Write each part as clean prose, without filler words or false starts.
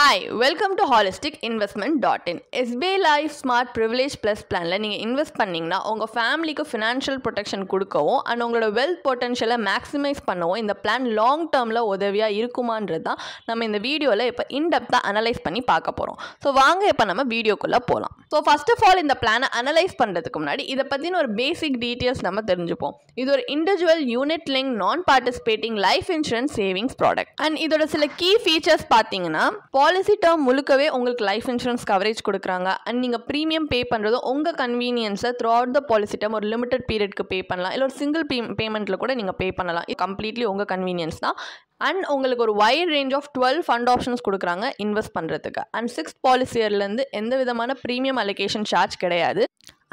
Hi, welcome to holisticinvestment.in. SBI Life Smart Privilege Plus Planல நீங்கள் invest பண்ணிங்கன்னா உங்கள் ஃபேமிலிக்கு ஃபினான்ஷியல் ப்ரொடெக்ஷன் கொடுக்கவும் அண்ட் உங்களோட வெல்த் பொட்டன்ஷியலை மேக்ஸிமைஸ் பண்ணவும் இந்த பிளான் லாங் டேர்மில் உதவியாக இருக்குமான்றது தான் நம்ம இந்த வீடியோவில் இப்போ இன்டெப்த்தாக அனலைஸ் பண்ணி பார்க்க போகிறோம். ஸோ வாங்க இப்போ நம்ம வீடியோக்குள்ளே போகலாம். ஸோ ஃபர்ஸ்ட் ஆஃப் ஆல் இந்த பிளானை அனலைஸ் பண்ணுறதுக்கு முன்னாடி இதை பற்றின ஒரு பேசிக் டீட்டெயில்ஸ் நம்ம தெரிஞ்சுப்போம். இது ஒரு individual unit link non participating life insurance savings product and இதோட சில கீ ஃபீச்சர்ஸ் பார்த்தீங்கன்னா பாலிசி டேர்ம் முழுக்கவே உங்களுக்கு லைஃப் இன்சூரன்ஸ் கவரேஜ் கொடுக்குறாங்க அண்ட் நீங்கள் ப்ரீமியம் பே பண்ணுறது உங்கள் கன்வீனியன்ஸை throughout the policy term ஒரு லிமிடெட் பீரியட்க்கு பே பண்ணலாம், இல்லை ஒரு சிங்கிள் பேமெண்ட்டில் கூட நீங்கள் பே பண்ணலாம். இது கம்ப்ளீட்லி உங்கள் கன்வீனியன்ஸ் தான். அண்ட் உங்களுக்கு ஒரு wide range of 12 fund options கொடுக்குறாங்க இன்வெஸ்ட் பண்ணுறதுக்கு. அண்ட் 6th பாலிசி இயர்லேருந்து எந்த விதமான ப்ரீமியம் அலோகேஷன் சார்ஜ் கிடையாது.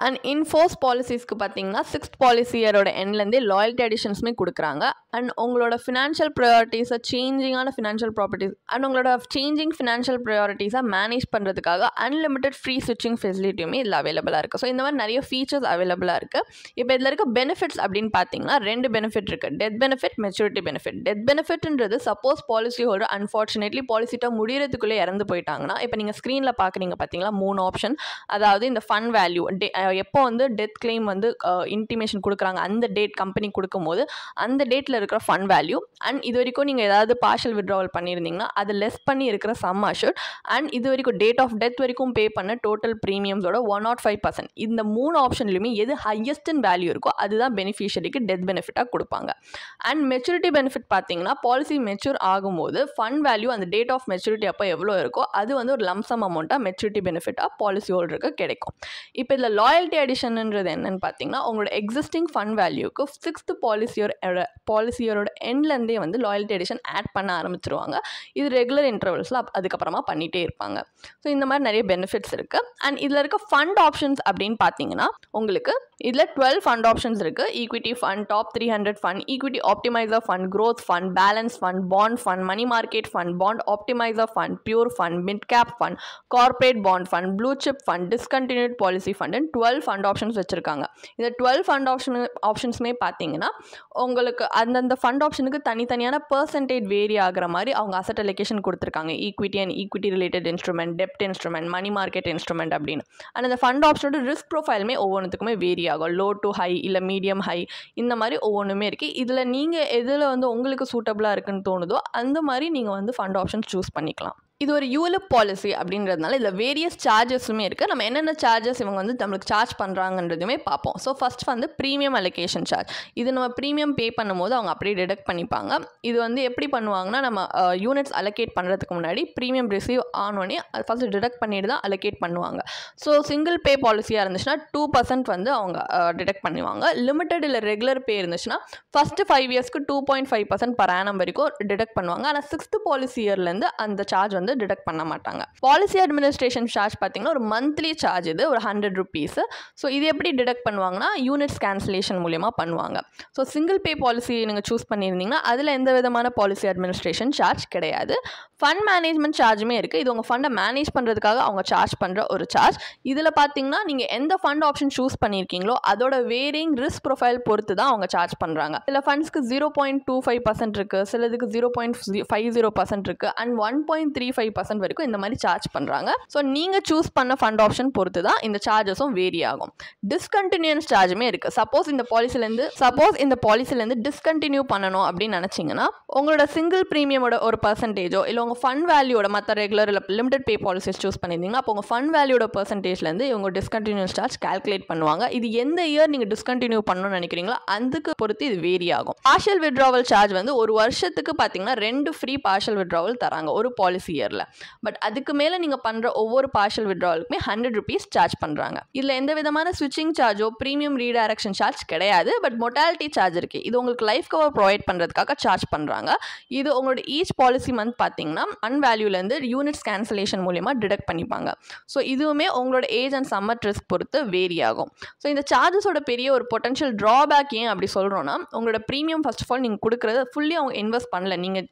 அண்ட் இன்ஃபோர்ஸ் பாலிசிஸ்க்கு பார்த்தீங்கன்னா 6th பாலிசி இயரோட எண்ட்லேருந்தே லாயல்ட்டி அடிஷன்ஸுமே கொடுக்குறாங்க. அண்ட் உங்களோட ஃபினான்ஷியல் ப்ரையாரிட்டிஸை சேஞ்சிங்கான ஃபினான்ஷியல் ப்ராப்பர்ட்டிஸ் அண்ட் உங்களோட சேஞ்சிங் ஃபினான்ஷியல் ப்ரையாரிட்டிஸை மேனேஜ் பண்ணுறதுக்காக அன்லிமிட்டட் ஃப்ரீ ஸ்விட்சிங் ஃபெசிலிட்டியுமே இதில் அவைலபிளாக இருக்குது. ஸோ இந்த மாதிரி நிறைய ஃபீச்சர்ஸ் அவைலபிளாக இருக்குது. இப்போ இதில் இருக்க பெனிஃபிட்ஸ் அப்படின்னு பார்த்தீங்கன்னா 2 பெனிஃபிட் இருக்குது. Death benefit, maturity benefit. Death பெனிஃபிட்ன்றது suppose policy holder unfortunately policy term முடிகிறதுக்குள்ளே இறந்து போயிட்டாங்கன்னா, இப்போ நீங்கள் ஸ்க்ரீனில் பார்க்குறீங்க பார்த்தீங்களா 3 ஆப்ஷன். அதாவது இந்த ஃபண்ட் வேல்யூ எப்போ வந்து டெத் கிளைம் வந்து இன்டிமேஷன் கொடுக்குறாங்க அந்த டேட் கம்பெனி கொடுக்கும்போது அந்த டேட்டில் இருக்கிற ஃபண்ட் வேல்யூ அண்ட் இது வரைக்கும் நீங்கள் ஏதாவது பார்ஷியல் வித்ட்ராவல் பண்ணியிருந்தீங்கன்னா அது லெஸ் பண்ணி இருக்கிற சம் அஷ்யூர்ட் அண்ட் இது வரைக்கும் டேட் ஆஃப் டெத் வரைக்கும் பே பண்ண டோட்டல் ப்ரீமியம்ஸோட 105%. இந்த 3 ஆப்ஷன்லையுமே எது ஹையஸ்ட் இன் வேல்யூ இருக்கோ அதுதான் பெனிஃபிஷியரிக்கு டெத் பெனிஃபிட்டாக கொடுப்பாங்க. அண்ட் மெச்சூரிட்டி பெனிஃபிட் பார்த்தீங்கன்னா பாலிசி மெச்சூர் ஆகும்போது ஃபண்ட் வேல்யூ அந்த டேட் ஆஃப் மெச்சூரிட்டி அப்போ எவ்வளோ இருக்கோ அது வந்து ஒரு லம்சம் அமௌண்ட்டாக மெச்சூரிட்டி பெனிஃபிட்டாக பாலிசி ஹோல்டருக்கு கிடைக்கும். இப்போ இதில் லாயல்ட்டி அடிஷன்ன்றது என்னன்னு பார்த்தீங்கன்னா உங்களோட எக்ஸிஸ்டிங் ஃபண்ட் வேல்யூக்கு 6th பாலிசியரோட எண்ட்லேருந்தே வந்து லாயல்ட்டி அடிஷன் ஆட் பண்ண ஆரம்பிச்சிருவாங்க. இது ரெகுலர் இன்டர்வல்ஸில் அதுக்கப்புறமா பண்ணிகிட்டே இருப்பாங்க. ஸோ இந்த மாதிரி நிறைய பெனிஃபிட்ஸ் இருக்குது. அண்ட் இதில் இருக்க ஃபண்ட் ஆப்ஷன்ஸ் அப்படின்னு பார்த்தீங்கன்னா உங்களுக்கு இதில் 12 ஃபண்ட் ஆப்ஷன்ஸ் இருக்குது. Equity fund, top 300 fund, equity optimiser fund, growth fund, balance fund, bond fund, money market fund, bond optimiser fund, pure fund, mid cap fund, corporate bond fund, blue chip fund, discontinued policy fund 12 fund options வச்சுருக்காங்க. இந்த 12 fund ஆப்ஷன்ஸுமே பார்த்தீங்கன்னா உங்களுக்கு அந்தந்த fund ஆப்ஷனுக்கு தனித்தனியான percentage vary ஆகிற மாதிரி அவங்க அசட் அலோகேஷன் கொடுத்துருக்காங்க. Equity and equity related instrument, டெப்ட் இன்ஸ்ட்ருமெண்ட், மணி மார்க்கெட் இன்ஸ்ட்ருமெண்ட் அப்படின்னு. அண்ட் அந்த ஃபண்ட் ஆப்ஷனோட ரிஸ்க் ப்ரொஃபைலுமே ஒவ்வொன்றுத்துக்குமே வேரி ஆகும். லோ டு ஹை இல்லை மீடியம் ஹை இந்த மாதிரி ஒவ்வொன்றுமே இருக்குது. இதில் நீங்கள் எதில் வந்து உங்களுக்கு சூட்டபுளாக இருக்குன்னு தோணுதோ அந்த மாதிரி நீங்கள் வந்து ஃபண்ட் ஆப்ஷன்ஸ் சூஸ் பண்ணிக்கலாம். இது ஒரு யூலிப் பாலிசி அப்படின்றதுனால இதில் வேரியஸ் சார்ஜஸுமே இருக்குது. நம்ம என்னென்ன சார்ஜஸ் இவங்க வந்து நம்மளுக்கு சார்ஜ் பண்ணுறாங்கன்றதுமே பார்ப்போம். ஸோ ஃபஸ்ட் வந்து ப்ரீமியம் அலோகேஷன் சார்ஜ். இது நம்ம ப்ரீமியம் பே பண்ணும்போது அவங்க அப்படியே டிடக்ட் பண்ணிப்பாங்க. இது வந்து எப்படி பண்ணுவாங்கன்னா நம்ம யூனிட்ஸ் அலோகேட் பண்ணுறதுக்கு முன்னாடி ப்ரீமியம் ரிசீவ் ஆனோடனே அது ஃபஸ்ட்டு டிடக்ட் பண்ணிட்டு தான் அலோகேட் பண்ணுவாங்க. ஸோ சிங்கிள் பே பாலிசியாக இருந்துச்சுன்னா 2% வந்து அவங்க டிடக்ட் பண்ணுவாங்க. லிமிட்டட் இல்லை ரெகுலர் பே இருந்துச்சுன்னா ஃபஸ்ட்டு 5 இயர்ஸ்க்கு 2.5% per annum வரைக்கும் டிடக்ட் பண்ணுவாங்க. ஆனால் 6th பாலிசி இயர்லேருந்து அந்த சார்ஜ் வந்து டிடக்ட் பண்ண மாட்டாங்க. பாலிசி அட்மினிஸ்ட்ரேஷன் சார்ஜ் பார்த்தீங்கன்னா ஒரு மந்த்லி சார்ஜ், இது ஒரு 100 rupees. ஸோ இது எப்படி டிடக்ட் பண்ணுவாங்கன்னா யூனிட்ஸ் கேன்சலேஷன் மூலியமாக பண்ணுவாங்க. ஸோ சிங்கிள் பே பாலிசி நீங்கள் சூஸ் பண்ணியிருந்தீங்கன்னா அதில் எந்த விதமான பாலிசி அட்மினிஸ்ட்ரேஷன் சார்ஜ் கிடையாது. ஃபண்ட் மேனேஜ்மெண்ட் சார்ஜுமே இருக்குது. இது உங்கள் ஃபண்டை மேனேஜ் பண்ணுறதுக்காக அவங்க சார்ஜ் பண்ணுற ஒரு சார்ஜ். இதில் பார்த்தீங்கன்னா நீங்கள் எந்த ஃபண்ட் ஆப்ஷன் சூஸ் பண்ணியிருக்கீங்களோ அதோட வேரிங் ரிஸ்க் ப்ரொஃபைல் பொறுத்து தான் அவங்க சார்ஜ் பண்ணுறாங்க. சில ஃபண்ட்ஸ்க்கு 0.25% இருக்குது, சிலதுக்கு 0.50% இருக்குது அண்ட் 1.35% வரைக்கும் இந்த மாதிரி சார்ஜ் பண்ணுறாங்க. ஸோ நீங்கள் சூஸ் பண்ண ஃபண்ட் ஆப்ஷன் பொறுத்து தான் இந்த சார்ஜஸும் வேரி ஆகும். டிஸ்கண்டினியூன்ஸ் சார்ஜுமே இருக்குது. சப்போஸ் இந்த பாலிசிலேருந்து டிஸ்கண்டினியூ பண்ணணும் அப்படின்னு நினச்சிங்கன்னா உங்களோட சிங்கிள் ப்ரீமியமோட ஒரு பர்சன்டேஜோ இல்லை உங்கள் ஃபண்ட் வேல்யூட மற்ற ரெகுலர் இல்லை லிமிடெட் பே பாலிசிஸ் சூஸ் பண்ணியிருந்தீங்கன்னா அப்போ உங்கள் ஃபண்ட் வேல்யூட பர்சன்டேஜ்லேருந்து இவங்க டிஸ்கண்டினியூஸ் சார்ஜ் கால்குலேட் பண்ணுவாங்க. இது எந்த இயர் நீங்கள் டிஸ்கண்டினியூ பண்ணணும்னு நினைக்கிறீங்களோ அதுக்கு பொறுத்து இது வேரி ஆகும். பார்ஷியல் வித்ட்ராவல் சார்ஜ் வந்து ஒரு வருஷத்துக்கு பார்த்தீங்கன்னா 2 ஃப்ரீ பார்ஷியல் வித்ட்ராவல் தராங்க ஒரு பாலிசி இயரில். பட் அதுக்கு மேலே நீங்கள் பண்ணுற ஒவ்வொரு பார்ஷியல் வித்ட்ராவலுக்குமே 100 rupees சார்ஜ் பண்ணுறாங்க. இதில் எந்த விதமான ஸ்விட்சிங் சார்ஜோ ப்ரீமியம் ரீடைரக்ஷன் சார்ஜ் கிடையாது. பட் மொட்டாலிட்டி சார்ஜ் இருக்குது. இது உங்களுக்கு லைஃப் கவர் ப்ரொவைட் பண்ணுறதுக்காக சார்ஜ் பண்ணுறாங்க. இது உங்களோட ஈச் பாலிசி மந்த் பார்த்தீங்கன்னா ஃபண்ட் வேல்யூலேருந்து யூனிட்ஸ் கேன்சலேஷன் மூலியமாக டிடக்ட் பண்ணிப்பாங்க. ஸோ இதுவுமே உங்களோட ஏஜ் அண்ட் சம்மர் ரிஸ்க் பொறுத்து வேரி ஆகும். ஸோ இந்த சார்ஜஸோட பெரிய ஒரு பொட்டன்ஷியல் ட்ராபேக் ஏன் அப்படி சொல்கிறோன்னா உங்களோட ப்ரீமியம் ஃபர்ஸ்ட் ஆஃப் ஆல் நீங்கள் கொடுக்குறது ஃபுல்லி அவங்க இன்வெஸ்ட் பண்ணல நீங்கள்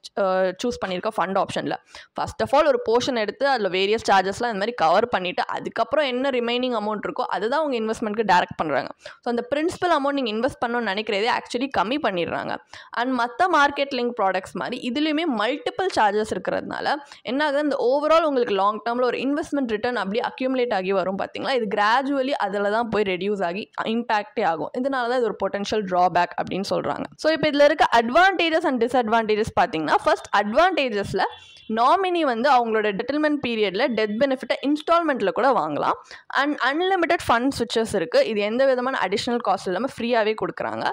சூஸ் பண்ணியிருக்க ஃபண்ட் ஆப்ஷனில். ஃபர்ஸ்ட் ஃபர்ஸ்ட் ஆஃப் ஆல் ஒரு போர்ஷன் எடுத்து அதில் வேரியஸ் சார்ஜஸ்லாம் இந்த மாதிரி கவர் பண்ணிவிட்டு அதுக்கப்புறம் என்ன ரிமைனிங் அமௌண்ட் இருக்கோ அதுதான் அவங்க இன்வெஸ்ட்மெண்ட்க்கு டேரக்ட் பண்ணுறாங்க. ஸோ அந்த பிரின்சிபல் அமௌண்ட் நீங்கள் இன்வெஸ்ட் பண்ணணும்னு நினைக்கிறதே ஆக்சுவலி கம்மி பண்ணிடுறாங்க. அண்ட் மற்ற மார்க்கெட் லிங்க் ப்ராடக்ட்ஸ் மாதிரி இதுலேயுமே மல்டிபிள் சார்ஜஸ் இருக்கிறதுனால என்ன ஆகுது, இந்த ஓவரால் உங்களுக்கு லாங் டேர்மில் ஒரு இன்வெஸ்ட்மெண்ட் ரிட்டர்ன் அப்படியே அக்யூமுலேட் ஆகி வரும் பார்த்தீங்களா, இது கிராஜுவலி அதில் தான் போய் ரெடியூஸ் ஆகி இம்பாக்டே ஆகும். இதனால தான் இது ஒரு பொட்டன்ஷியல் ட்ராபேக் அப்படின்னு சொல்கிறாங்க. ஸோ இப்போ இதில் இருக்க அட்வான்டேஜஸ் அண்ட் டிஸ்அட்வான்டேஜஸ் பார்த்தீங்கன்னா, ஃபர்ஸ்ட் அட்வான்டேஜஸில் நாமினி வந்து அவங்களோட டெட்டில்மெண்ட் பீரியடில் டெத் பெனிஃபிட்டை இன்ஸ்டால்மெண்ட்டில் கூட வாங்கலாம். அண்ட் அன்லிமிட்டட் ஃபண்ட் ஸ்விட்சஸ் இருக்குது. இது எந்த விதமான அடிஷ்னல் காஸ்ட் இல்லாமல் ஃப்ரீயாகவே கொடுக்குறாங்க.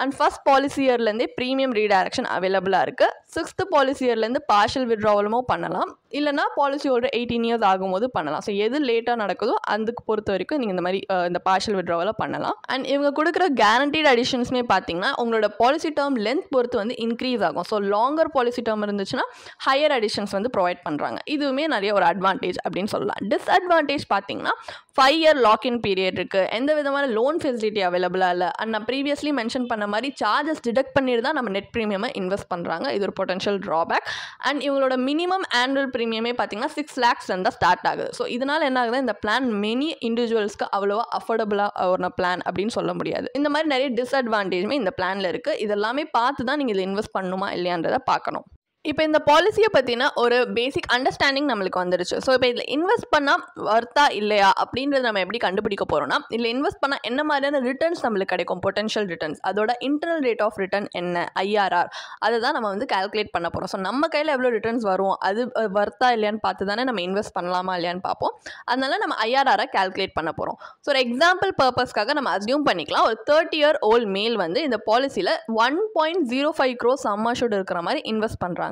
அண்ட் ஃபர்ஸ்ட் பாலிசி இயர்லேருந்தே ப்ரீமியம் ரீடைரக்ஷன் அவைலபிளாக இருக்குது. 6th பாலிசி இயர்லேருந்து பார்ஷியல் விட்ராவலுமோ பண்ணலாம், இல்லைனா பாலிசி ஹோல்டர் 18 years ஆகும்போது பண்ணலாம். ஸோ எது லேட்டாக நடக்குதோ அதுக்கு பொறுத்த வரைக்கும் நீங்கள் இந்த மாதிரி இந்த பார்ஷியல் விட்ராவலை பண்ணலாம். அண்ட் இவங்க கொடுக்குற கேரண்டீட் அடிஷன்ஸுமே பார்த்தீங்கன்னா உங்களோட பாலிசி டேர்ம் லென்த் பொறுத்து வந்து இன்க்ரீஸ் ஆகும். ஸோ லாங்கர் பாலிசி டேர்ம் இருந்துச்சுன்னா ஹையர் அடிஷன்ஸ் வந்து ப்ரொவைட் பண்ணுறாங்க. இதுவுமே நிறைய ஒரு அட்வான்டேஜ் அப்படின்னு சொல்லலாம். டிஸ்அட்வான்டேஜ் பார்த்தீங்கன்னா 5 year லாக்இன் பீரியட் இருக்குது, எந்த விதமான லோன் ஃபெசிலிட்டி அவைலபிளாக இல்லை. அண்ட் நான் ப்ரீவியஸ்லி மென்ஷன் பண்ண மாதிரி சார்ஜஸ் டிடக்ட் பண்ணிட்டு தான் நம்ம நெட் ப்ரீமியமை இன்வெஸ்ட் பண்ணுறாங்க. இது ஒரு பொட்டன்ஷியல் ட்ராபேக். அண்ட் இவங்களோட மினிமம் ஆனுவல் ப்ரீமியமே பார்த்தீங்கன்னா 6 lakhs தான் ஸ்டார்ட் ஆகுது. ஸோ இதனால் என்ன ஆகுது, இந்த பிளான் மெனி இண்டிவிஜுவல்ஸ்க்கு அவ்வளோவா அஃபோர்டபுளாக ஒரு பிளான் அப்படின்னு சொல்ல முடியாது. இந்த மாதிரி நிறைய டிஸ்அட்வான்டேஜுமே இந்த பிளானில் இருக்குது. இதெல்லாமே பார்த்து தான் நீங்கள் இதில் இன்வெஸ்ட் பண்ணணுமா இல்லையான்றதை பார்க்கணும். இப்போ இந்த பாலிசியை பற்றின ஒரு பேசிக் அண்டர்ஸ்டாண்டிங் நம்மளுக்கு வந்துருச்சு. ஸோ இப்போ இதில் இன்வெஸ்ட் பண்ணால் வர்த்தா இல்லையா அப்படின்றது நம்ம எப்படி கண்டுபிடிக்க போகிறோம்னா, இதில் இன்வெஸ்ட் பண்ணால் என்ன மாதிரியான ரிட்டர்ன்ஸ் நம்மளுக்கு கிடைக்கும், பொட்டன்ஷியல் ரிட்டர்ன்ஸ், அதோட இன்டர்னல் ரேட் ஆஃப் ரிட்டர்ன் என்ன, IRR, அதை தான் நம்ம வந்து கால்குலேட் பண்ண போகிறோம். ஸோ நம்ம கையில் எவ்வளோ ரிட்டர்ன்ஸ் வரும், அது வர்த்தா இல்லையான்னு பார்த்து தானே நம்ம இன்வெஸ்ட் பண்ணலாமா இல்லையான்னு பார்ப்போம். அதனால நம்ம IRR கால்குலேட் பண்ண போகிறோம். ஸோ ஒரு எக்ஸாம்பிள் பர்பஸ்க்காக நம்ம அஸ்யூம் பண்ணிக்கலாம், ஒரு 30-year-old மேல் வந்து இந்த பாலிசியில் 1.05 crore சம் அஷ்யூர்ட் இருக்கிற மாதிரி இன்வெஸ்ட் பண்ணுறாங்க.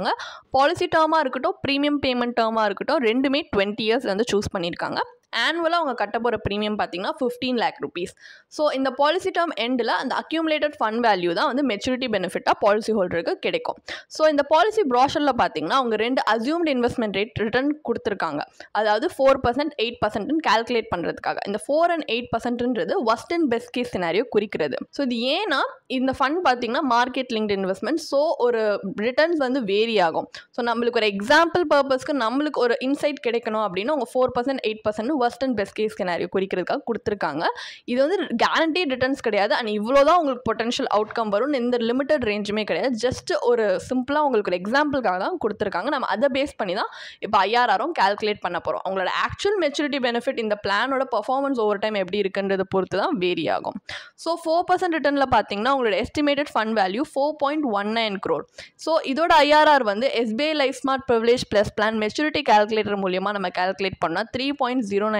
பாலிசி டேர்மாக இருக்கட்டும், ப்ரீமியம் பேமெண்ட் டேர்மாக இருக்கட்டும், ரெண்டுமே 20 years வந்து சூஸ் பண்ணியிருக்காங்க. ஆனுவலாக அவங்க கட்ட போகிற ப்ரீமியம் பார்த்தீங்கன்னா 15 lakh rupees. ஸோ இந்த பாலிசி டேர்ம் எண்டில் அந்த அக்யூமுலேட்டட் ஃபண்ட் வேல்யூ தான் வந்து மெச்சூரிட்டி பெனிஃபிட்டாக பாலிசி ஹோல்டருக்கு கிடைக்கும். ஸோ இந்த பாலிசி ப்ராஷரில் பார்த்தீங்கன்னா அவங்க 2 அஸ்யூம்டு இன்வெஸ்ட்மெண்ட் ரேட் ரிட்டர்ன் கொடுத்துருக்காங்க. அதாவது 4%, 8% கால்குலேட் பண்ணுறதுக்காக. இந்த 4 and 8%ன்றது worst and best case scenario குறிக்கிறது. ஸோ இது ஏன்னா இந்த ஃபண்ட் பார்த்தீங்கன்னா மார்க்கெட் லிங்க்டு இன்வெஸ்ட்மெண்ட், ஸோ ஒரு ரிட்டர்ன்ஸ் வந்து வேரி ஆகும். ஸோ நம்மளுக்கு ஒரு எக்ஸாம்பிள் பர்பஸ்க்கு நம்மளுக்கு ஒரு இன்சைட் கிடைக்கணும் அப்படின்னு அவங்க 4%, 8% worst and best case scenario குறிக்கிறதுக்காக கொடுத்துருக்காங்க. இது வந்து கேரண்டீட் ரிட்டர்ன்ஸ் கிடையாது. அண்ட் இவ்வளோ தான் உங்களுக்கு பொட்டன்ஷியல் அவுட்கம் வரும், இந்த லிமிட்டட் ரேஞ்சுமே கிடையாது. ஜஸ்ட் ஒரு சிம்பிளாக உங்களுக்கு ஒரு எக்ஸாம்பிளுக்காக தான் கொடுத்துருக்காங்க. நம்ம அதை பேஸ் பண்ணி தான் இப்போ IRRம் கால்குலேட் பண்ண போகிறோம். அவங்களோட ஆக்சுவல் மெச்சூரிட்டி பெனிஃபிட் இந்த பிளானோட பர்ஃபார்மன்ஸ் ஓவர் டைம் எப்படி இருக்குன்றதை பொறுத்து தான் வேரி ஆகும். ஸோ 4% ரிட்டர்னில் பார்த்தீங்கன்னா உங்களோட estimated fund value 4.19 crore. So இதோட IRR வந்து SBI life smart privilege plus plan maturity calculator மூலியமாக நம்ம கால்குலேட் பண்ணால் 3.09%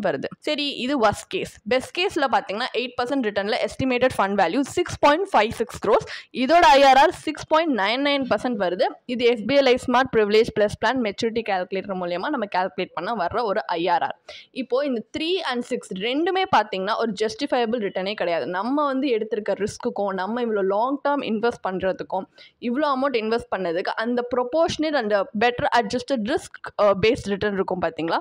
வருது. சரி, இது worst கேஸ். பெஸ்ட் கேஸில் பார்த்தீங்கன்னா 8% ரிட்டர்னில் எஸ்டிமேட்டட் ஃபண்ட் வேல்யூ 6.56 crores. இதோட IRR 6.99% வருது. இது SBI life smart privilege plus plan maturity calculator மூலியமாக நம்ம கால்குலேட் பண்ண வர்ற ஒரு IRR. இப்போது இந்த 3 and 6 ரெண்டுமே பார்த்தீங்கன்னா ஒரு ஜஸ்டிஃபைபிள் ரிட்டர்னே கிடையாது. நம்ம வந்து எடுத்திருக்க ரிஸ்க்குக்கும் நம்ம இவ்வளோ லாங் டேர்ம் இன்வெஸ்ட் பண்ணுறதுக்கும் இவ்வளோ அமௌண்ட் இன்வெஸ்ட் பண்ணதுக்கு அந்த ப்ரொபோர்ஷனேட் அந்த better adjusted risk based return இருக்கும் பார்த்தீங்களா,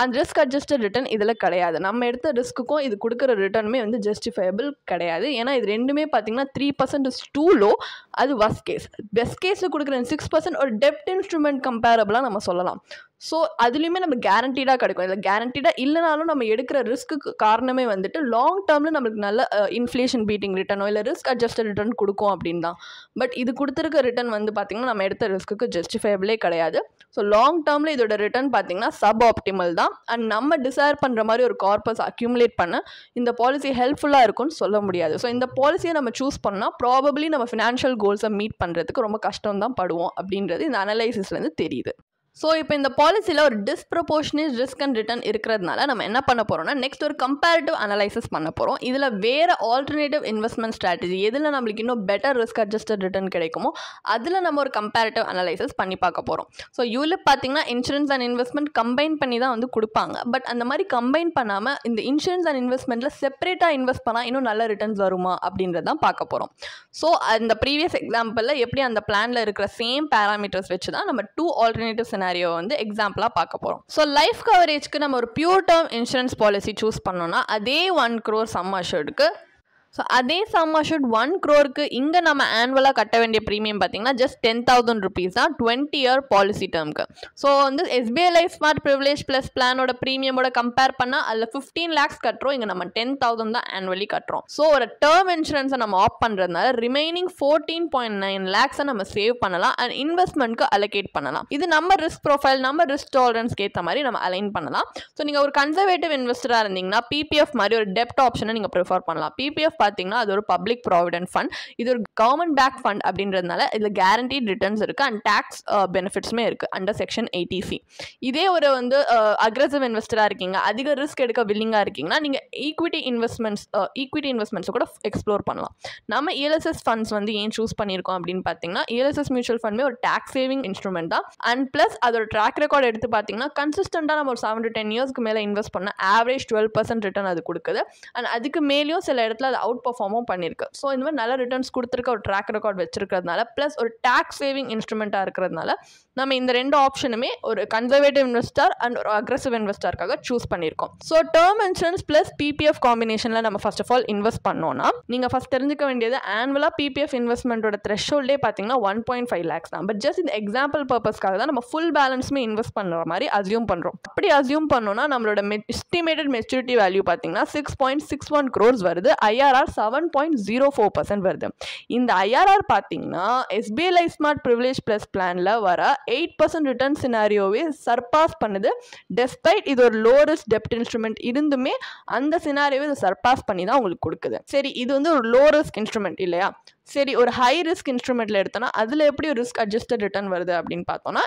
அந்த ரிஸ்க் அட்ஜஸ்டட் ரிட்டர்ன் இதில் கிடையாது. நம்ம எடுத்த ரிஸ்க்குக்கும் இது கொடுக்குற ரிட்டர்னுமே வந்து ஜஸ்டிஃபைபிள் கிடையாது. ஏன்னா இது ரெண்டுமே பார்த்தீங்கன்னா 3% இஸ் டூ லோ. அது worst கேஸ். பெஸ்ட் கேஸில் கொடுக்குற 6% ஒரு டெப்ட் இன்ஸ்ட்ருமெண்ட் கம்பேரபிளாக நம்ம சொல்லலாம். ஸோ அதுலேயுமே நம்ம கேரண்டீடாக கிடைக்கும். இதில் கேரண்டீடாக இல்லைனாலும் நம்ம எடுக்கிற ரிஸ்க்கு காரணமே வந்துட்டு லாங் டேர்மில் நம்மளுக்கு நல்ல இன்ஃப்ளேஷன் பீட்டிங் ரிட்டர்னோ இல்லை ரிஸ்க் அட்ஜஸ்டட் ரிட்டர்ன் கொடுக்கும் அப்படின்னு தான். பட் இது கொடுத்துருக்க ரிட்டர்ன் வந்து பார்த்திங்கன்னா நம்ம எடுத்த ரிஸ்க்கு ஜஸ்டிஃபைபிளே கிடையாது. ஸோ லாங் டேர்மில் இதோட ரிட்டர்ன் பார்த்திங்கன்னா சப் ஆப்டிமல் தான். அண்ட் நம்ம டிசைர் பண்ணுற மாதிரி ஒரு கார்பஸ் அக்யூமுலேட் பண்ண இந்த பாலிசி ஹெல்ப்ஃபுல்லாக இருக்கும்னு சொல்ல முடியாது. ஸோ இந்த பாலிசியை நம்ம சூஸ் பண்ணால் ப்ராபப்ளி நம்ம ஃபினான்ஷியல் கோல்ஸை மீட் பண்ணுறதுக்கு ரொம்ப கஷ்டம் தான் படுவோம் அப்படின்றது இந்த அனலைசிஸ்லேருந்து தெரியுது. ஸோ இப்போ இந்த பாலிசியில் ஒரு டிஸ்ப்ரப்போர்ஷனேட் ரிஸ்க் அண்ட் ரிட்டர்ன் இருக்கிறதுனால நம்ம என்ன பண்ண போகிறோம்னா நெக்ஸ்ட் ஒரு கம்பேரிட்டிவ் அனலைசிஸ் பண்ண போகிறோம். இதில் வேறு ஆல்டர்னேட்டிவ் இன்வெஸ்ட்மெண்ட் ஸ்ட்ராட்டஜி எதில் நம்மளுக்கு இன்னும் பெட்டர் ரிஸ்க் அட்ஜஸ்டட் ரிட்டர்ன் கிடைக்குமோ அதில் நம்ம ஒரு கம்பேரிட்டிவ் அனலைசிஸ் பண்ணி பார்க்க போகிறோம். ஸோ யூலிப் பார்த்தீங்கன்னா இன்சூரன்ஸ் அண்ட் இன்வெஸ்ட்மெண்ட் கம்பைன் பண்ணி தான் வந்து கொடுப்பாங்க. பட் அந்த மாதிரி கம்பைன் பண்ணாமல் இந்த இன்சூரன்ஸ் அண்ட் இன்வெஸ்ட்மெண்ட்டில் செப்பரேட்டாக இன்வெஸ்ட் பண்ணால் இன்னும் நல்ல ரிட்டர்ன்ஸ் வருமா அப்படின்றது தான் பார்க்க போகிறோம். ஸோ அந்த ப்ரீவியஸ் எக்ஸாம்பிளில் எப்படி அந்த பிளானில் இருக்கிற சேம் பேராமீட்டர்ஸ் வச்சு தான் நம்ம 2 ஆல்டர்னேட்டிவ் சினாரியோ வந்து எக்ஸாம்பிளாக பார்க்க போகிறோம். ஸோ லைஃப் கவரேஜ்க்கு நம்ம ஒரு pure term insurance policy choose பண்ணோம்னா அதே 1 crore சம் அஷ்யூர்டுக்கு ஸோ அதே சம் அஷ்யூர்ட் 1 crore இங்கே நம்ம ஆனுவலாக கட்ட வேண்டிய ப்ரீமியம் பார்த்தீங்கன்னா ஜஸ்ட் 10,000 rupees தான் 20-year பாலிசி டேர்முக்கு. ஸோ வந்து SBI life smart privilege plus பிளானோட ப்ரீமியமோட கம்பேர் பண்ணால் அதில் 15 lakhs கட்டுறோம், இங்கே நம்ம 10,000 தான் ஆனுவலி கட்டுறோம். ஸோ ஒரு டேர்ம் இன்சூரன்ஸை நம்ம ஆப் பண்ணுறதுனால ரிமைனிங் 14.9 lakhs நம்ம சேவ் பண்ணலாம் அண்ட் இன்வெஸ்ட்மெண்ட்க்கு அலோகேட் பண்ணலாம். இது நம்ம ரிஸ்க் ப்ரொஃபைல், நம்ம ரிஸ்க் டாலரன்ஸ்க்கு ஏற்ற மாதிரி நம்ம அலைன் பண்ணலாம். ஸோ நீங்கள் ஒரு கன்சர்வேட்டிவ் இன்வெஸ்டராக இருந்தீங்கன்னா PPF மாதிரி ஒரு டெப்ட் ஆப்ஷனை நீங்கள் ப்ரிஃபர் பண்ணலாம். PPF பார்த்தீங்கன்னா அது ஒரு பப்ளிக் ப்ராவிடென்ட் ஃபண்ட், இது ஒரு கவர்மெண்ட் பேக் ஃபண்ட் அப்படின்றதுனால இதில் கேரண்டீட் ரிட்டர்ன்ஸ் இருக்குது அண்ட் டேக்ஸ் பெனிஃபிட்ஸுமே இருக்குது அண்டர் செக்ஷன் 80C. இதே ஒரு வந்து அக்ரெசிவ் இன்வெஸ்டராக இருக்கீங்க, அதிக ரிஸ்க் எடுக்க வில்லிங்காக இருக்கீங்கன்னா நீங்கள் ஈக்விட்டி இன்வெஸ்ட்மெண்ட்ஸை கூட எக்ஸ்ப்ளோர் பண்ணலாம். நம்ம ELSS ஃபண்ட்ஸ் வந்து ஏன் சூஸ் பண்ணியிருக்கோம் அப்படின்னு பார்த்தீங்கன்னா ELSS மியூச்சுவல் ஃபண்ட்மே ஒரு டேக்ஸ் சேவிங் இன்ஸ்ட்ருமெண்ட் தான் அண்ட் ப்ளஸ் அதோட ட்ராக் ரெக்கார்ட் எடுத்து பார்த்தீங்கன்னா கன்சிஸ்டண்டாக நம்ம ஒரு 7 to 10 yearsக்கு மேலே இன்வெஸ்ட் பண்ண ஆவரேஜ் 12% ரிட்டர்ன் அது கொடுக்குது அண்ட் அதுக்கு மேலேயும் சில இடத்துல அது அவுட் பர்ஃபார்மும் பண்ணியிருக்கு. ஸோ இந்த மாதிரி நல்ல ரிட்டர்ன்ஸ் கொடுத்துருக்க ஒரு ட்ராக் ரெக்கார்ட் வச்சிருக்கிறதுனால ப்ளஸ் ஒரு டேக்ஸ் சேவிங் இன்ஸ்ட்ருமெண்ட்டாக இருக்கிறதுனால நம்ம இந்த ரெண்டு ஆப்ஷனுமே ஒரு கன்சர்வேட்டிவ் இன்வெஸ்டர் அண்ட் ஒரு அக்ரெசிவ் இன்வெஸ்டருக்காக சூஸ் பண்ணியிருக்கோம். So term insurance plus PPF காம்பினேஷனில் நம்ம ஃபர்ஸ்ட் ஆஃப் ஆல் இன்வெஸ்ட் பண்ணோம்னா நீங்கள் ஃபர்ஸ்ட் தெரிஞ்சுக்க வேண்டியது ஆனுவலாக PPF இன்வெஸ்ட்மெண்ட்டோட த்ரெஷோல்டே பார்த்தீங்கன்னா 1.5 lakhs தான். பட் ஜஸ்ட் இந்த எக்ஸாம்பிள் பர்பஸ்க்காக தான் நம்ம ஃபுல் பேலன்ஸுமே இன்வெஸ்ட் பண்ணுற மாதிரி அசியூம் பண்ணுறோம். அப்படி அசியூம் பண்ணோம்னா நம்மளோட எஸ்டிமேட்டட் மெச்சூரிட்டி வேல்யூ பார்த்தீங்கன்னா 6.61 crores வருது, IRR 7.04% வருது. இந்த IRR பார்த்தீங்கன்னா SBI life smart privilege plus பிளானில் வர 8% ரிட்டர்ன் சினாரியோவே சர்பாஸ் பண்ணுது. டெஸ்பைட் இது ஒரு லோ ரிஸ்க் டெப்ட் இன்ஸ்ட்ருமெண்ட் இருந்துமே அந்த சினாரியோவை இதை சர்பாஸ் பண்ணி தான் உங்களுக்கு கொடுக்குது. சரி, இது வந்து ஒரு லோ ரிஸ்க் இன்ஸ்ட்ருமெண்ட் இல்லையா? சரி, ஒரு ஹை ரிஸ்க் இன்ஸ்ட்ருமெண்ட்டில் எடுத்தோன்னா அதில் எப்படி ஒரு ரிஸ்க் அட்ஜஸ்டட் ரிட்டர்ன் வருது அப்படின்னு பார்த்தோன்னா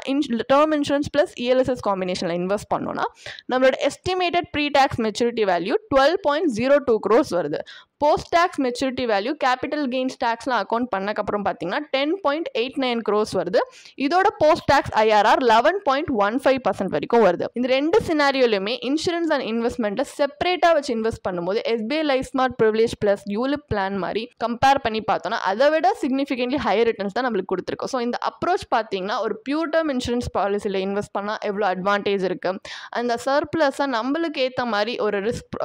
டேர்ம் இன்சூரன்ஸ் ப்ளஸ் ELSS காம்பினேஷனில் இன்வெஸ்ட் பண்ணோன்னா நம்மளோட estimated pre tax maturity value 12.02 crores வருது. Post tax maturity value capital gains டேக்ஸ்லாம் அக்கௌண்ட் பண்ணக்கப்புறம் பார்த்தீங்கன்னா 10.89 crores வருது. இதோட போஸ்ட் டேக்ஸ் IRR 11.15% வரைக்கும் வருது. இந்த ரெண்டு சினாரியோலையுமே இன்சூரன்ஸ் அண்ட் இன்வெஸ்ட்மெண்ட்டில் செப்பரேட்டாக வச்சு இன்வெஸ்ட் பண்ணும்போது SBI life smart privilege plus ULIP plan மாதிரி கம்பேர் பண்ணி பார்த்தோன்னா அதை விட சிக்னிஃபிகன்ட்லி ஹையர் ரிட்டர்ன்ஸ் தான் நம்மளுக்கு கொடுத்துருக்கோம். ஸோ இந்த அப்ரோச் பார்த்தீங்கன்னா ஒரு பியூர் டேர்ம் இன்சூரன்ஸ் பாலிசியில் இன்வெஸ்ட் பண்ணால் எவ்வளோ அட்வான்டேஜ் இருக்குது, அந்த சர்ப்ளஸை நம்மளுக்கு ஏற்ற மாதிரி ஒரு ரிஸ்க்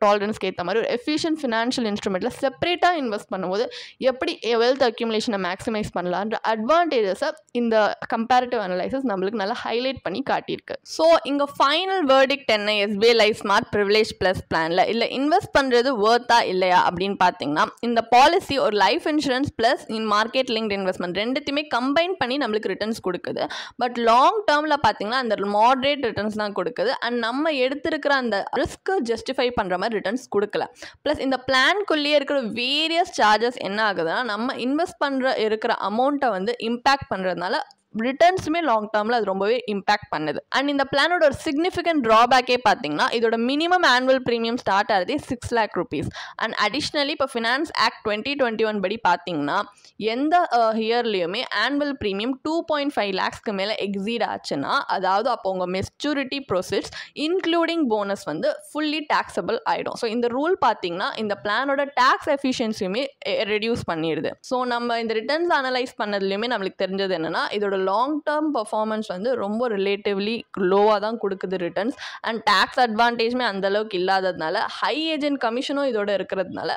டாலரன்ஸ்க்கு ஏற்ற மாதிரி ஒரு எஃபிஷியன்ட் ஃபினான்ஷியல் இன்ஸ்ட்ருமெண்ட்டில் செப்பரேட்டாக இன்வெஸ்ட் பண்ணும்போது எப்படி வெல்த் அக்யூமுலேஷனை மேக்ஸிமைஸ் பண்ணலான்ற அட்வான்டேஜஸை இந்த கம்பேரிட்டிவ் அனலைசிஸ் நம்மளுக்கு நல்லா ஹைலைட் பண்ணி காட்டியிருக்கு. ஸோ இங்கே ஃபைனல் வேர்டிக்ட் என்ன SBI life smart privilege plus பிளானில் இல்லை இன்வெஸ்ட் பண்ணுறது வர்த்தா இல்லையா அப்படின்னு பார்த்தீங்கன்னா இந்த பாலிசி ஒரு life insurance plus market linked investment ரெண்டுத்தையுமே கம்பைன் பண்ணி நம்மளுக்கு ரிட்டர்ன்ஸ் கொடுக்குது. பட் லாங் டேர்மில் பார்த்தீங்கன்னா அந்த மாடரேட் ரிட்டர்ன்ஸ் தான் கொடுக்குது அண்ட் நம்ம எடுத்திருக்கிற அந்த ரிஸ்க்கு ஜஸ்டிஃபை பண்ணுற மாதிரி ரிட்டர்ன்ஸ் கொடுக்கல. ப்ளஸ் இந்த பிளான்குள்ளேயே இருக்கிற வேரியஸ் சார்ஜஸ் என்ன ஆகுதுன்னா நம்ம இன்வெஸ்ட் பண்ணுற இருக்கிற அமௌண்ட்டை வந்து இம்பேக்ட் பண்ணுறதுனால ரிட்டர்ன்ஸுமே லாங் டேர்மில் அது ரொம்பவே இம்பாக்ட் பண்ணுது. அண்ட் இந்த பிளானோட ஒரு சிக்னிஃபிகன்ட் ட்ராபேக்கே பார்த்தீங்கன்னா இதோட மினிமம் ஆனுவல் ப்ரீமியம் ஸ்டார்ட் ஆகுது 6 lakh rupees. அண்ட் அடிஷ்னலி இப்போ ஃபினான்ஸ் ஆக்ட் 2021 படி பார்த்தீங்கன்னா எந்த இயர்லேயுமே ஆனுவல் ப்ரீமியம் 2.5 lakhsக்கு மேலே எக்ஸீட் ஆச்சுன்னா அதாவது அப்போ உங்கள் மெச்சூரிட்டி ப்ரொசீட்ஸ் இன்க்ளூடிங் போனஸ் வந்து ஃபுல்லி டேக்ஸபிள் ஆகிடும். ஸோ இந்த ரூல் பார்த்தீங்கன்னா இந்த பிளானோட டேக்ஸ் எஃபிஷியன்சியுமே ரெடியூஸ் பண்ணிடுது. ஸோ நம்ம இந்த ரிட்டர்ன்ஸ் அனலைஸ் பண்ணதுலையுமே நம்மளுக்கு தெரிஞ்சது என்னென்னா இதோட லாங் டேர்ம் பர்ஃபார்மன்ஸ் வந்து ரொம்ப ரிலேட்டிவ்லி லோவாக தான் கொடுக்குது ரிட்டர்ன்ஸ் அண்ட் டேக்ஸ் அட்வான்டேஜ்மே அந்தளவுக்கு இல்லாததுனால ஹை ஏஜென்ட் கமிஷனும் இதோட இருக்கிறதுனால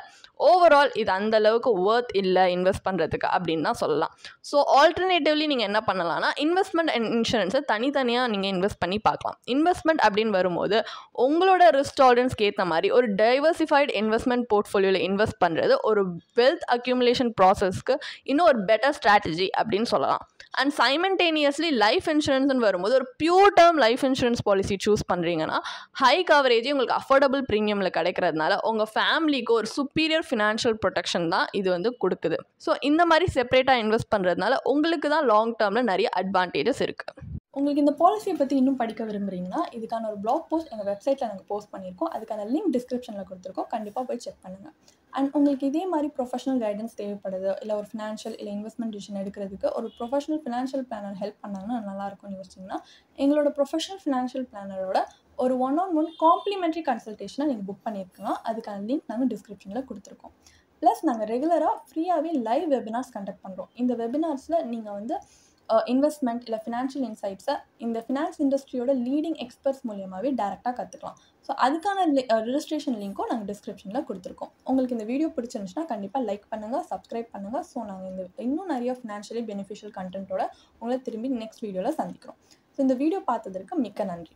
ஓவரால் இது அந்தளவுக்கு ஒர்த் இல்லை இன்வெஸ்ட் பண்ணுறதுக்கு அப்படின்னு தான் சொல்லலாம். ஸோ ஆல்டர்னேட்டிவ்லி நீங்கள் என்ன பண்ணலாம்னா இன்வெஸ்ட்மெண்ட் அண்ட் இன்சூரன்ஸை தனித்தனியாக நீங்கள் இன்வெஸ்ட் பண்ணி பார்க்கலாம். இன்வெஸ்ட்மெண்ட் அப்படின்னு வரும்போது உங்களோட ரிஸ்க் டாலரன்ஸ்க்கு ஏற்ற மாதிரி ஒரு டைவர்சிஃபைடு இன்வெஸ்ட்மெண்ட் போர்ட்ஃபோலியோவில் இன்வெஸ்ட் பண்ணுறது ஒரு வெல்த் அக்யூமுலேஷன் ப்ராசஸ்க்கு இன்னும் ஒரு பெட்டர் ஸ்ட்ராட்டஜி அப்படின்னு சொல்லலாம். அண்ட் சைமல்டேனியஸ்லி லைஃப் இன்சூரன்ஸ்னு வரும்போது ஒரு pure term life insurance policy choose பண்ணுறீங்கன்னா ஹை கவரேஜ் உங்களுக்கு அஃபோர்டபுள் ப்ரீமியமில் கிடைக்கிறதுனால உங்கள் ஃபேமிலிக்கு ஒரு சுப்பீரியர் ஃபினான்ஷியல் ப்ரொடெக்ஷன் தான் இது வந்து கொடுக்குது. ஸோ இந்த மாதிரி செப்பரேட்டாக இன்வெஸ்ட் பண்ணுறதுனால உங்களுக்கு தான் லாங் டேர்மில் நிறைய அட்வான்டேஜஸ் இருக்குது. உங்களுக்கு இந்த பாலிசியை பற்றி இன்னும் படிக்க விரும்புகிறீங்கன்னா இதுக்கான ஒரு பிளாக் போஸ்ட் எங்கள் வெப்சைட்டில் நாங்கள் போஸ்ட் பண்ணியிருக்கோம். அதுக்கான லிங்க் டிஸ்கிரிப்ஷனில் கொடுத்துருக்கோம், கண்டிப்பாக போய் செக் பண்ணுங்கள். அண்ட் உங்களுக்கு இதே மாதிரி ப்ரொஃபஷனல் கைடன்ஸ் தேவைப்படுது இல்லை ஒரு ஃபினான்ஷியல் இல்லை இன்வெஸ்ட்மெண்ட் டிசிஷன் எடுக்கிறதுக்கு ஒரு ப்ரொஃபஷனல் ஃபினான்ஷியல் பிளானர் ஹெல்ப் பண்ணாங்கன்னா நல்லாயிருக்கும்னு யோசிச்சிங்கன்னா எங்களோட ப்ரொஃபஷனல் ஃபினான்ஷியல் பிளானரோட ஒரு 1-on-1 காம்ப்ளிமெண்ட்ரி கன்சல்டேஷனை நீங்கள் புக் பண்ணியிருக்கலாம். அதுக்கான லிங்க் நாங்கள் டிஸ்கிரிப்ஷனில் கொடுத்துருக்கோம். ப்ளஸ் நாங்கள் ரெகுலராக ஃப்ரீயாகவே லைவ் வெபினார்ஸ் கண்டக்ட் பண்ணுறோம். இந்த வெபினார்ஸில் நீங்கள் வந்து இன்வெஸ்ட்மெண்ட் இல்லை ஃபினான்ஷியல் இன்சைட்ஸை இந்த ஃபினான்ஸ் இண்டஸ்ட்ரியோட லீடிங் எக்ஸ்பர்ட்ஸ் மூலியமாகவே டேரெக்டாக கற்றுக்கலாம். ஸோ அதுக்கான ரிஜிஸ்ட்ரேஷன் லிங்க்கும் நாங்கள் டிஸ்கிரிப்ஷனில் கொடுத்துருக்கோம். உங்களுக்கு இந்த வீடியோ பிடிச்சிருந்துச்சுன்னா கண்டிப்பாக லைக் பண்ணுங்கள், சப்ஸ்கிரைப் பண்ணுங்கள். ஸோ நாங்கள் இன்னும் நிறைய ஃபினான்ஷியலி பெனிஃபிஷியல் கண்டென்ட்டோட உங்களை திரும்பி நெக்ஸ்ட் வீடியோவில் சந்திக்கிறோம். ஸோ இந்த வீடியோ பார்த்ததற்கு மிக்க நன்றி.